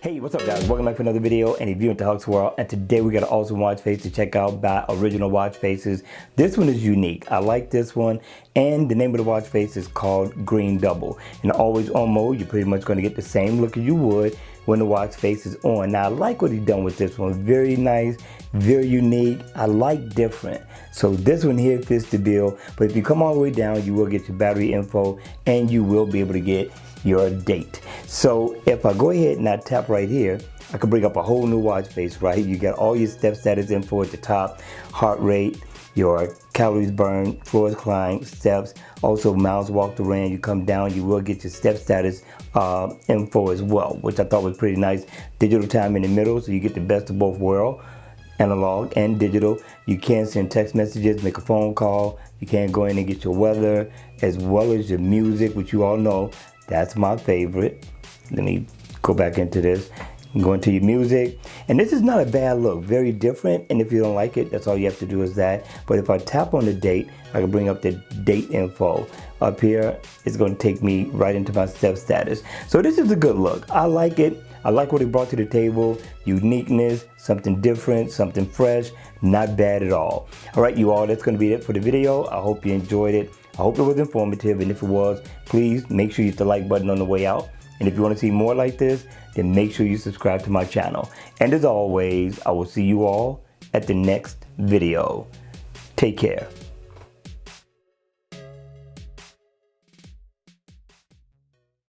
Hey, what's up guys? Welcome back to another video and a view into Huck's World. And today we got an awesome watch face to check out by Original Watch Faces. This one is unique. I like this one. And the name of the watch face is called Green Double. In always on mode, you're pretty much going to get the same look as you would when the watch face is on. Now I like what he's done with this one. Very nice, very unique. I like different. So this one here fits the bill. But if you come all the way down, you will get your battery info and you will be able to get your date. So if I go ahead and I tap right here, I can bring up a whole new watch face, right? You got all your step status info at the top, heart rate, your calories burned, floors climbed, steps, also miles walked or ran. You come down, you will get your step status info as well, which I thought was pretty nice. Digital time in the middle, so you get the best of both worlds, analog and digital. You can send text messages, make a phone call. You can go in and get your weather, as well as your music, which you all know. That's my favorite. Let me go back into this. Go into your music. And this is not a bad look. Very different. And if you don't like it, that's all you have to do is that. But if I tap on the date, I can bring up the date info. Up here, it's going to take me right into my step status. So this is a good look. I like it. I like what he brought to the table. Uniqueness, something different, something fresh. Not bad at all. All right, you all, that's going to be it for the video. I hope you enjoyed it. I hope it was informative, and if it was, please make sure you hit the like button on the way out. And if you want to see more like this, then make sure you subscribe to my channel. And as always, I will see you all at the next video. Take care.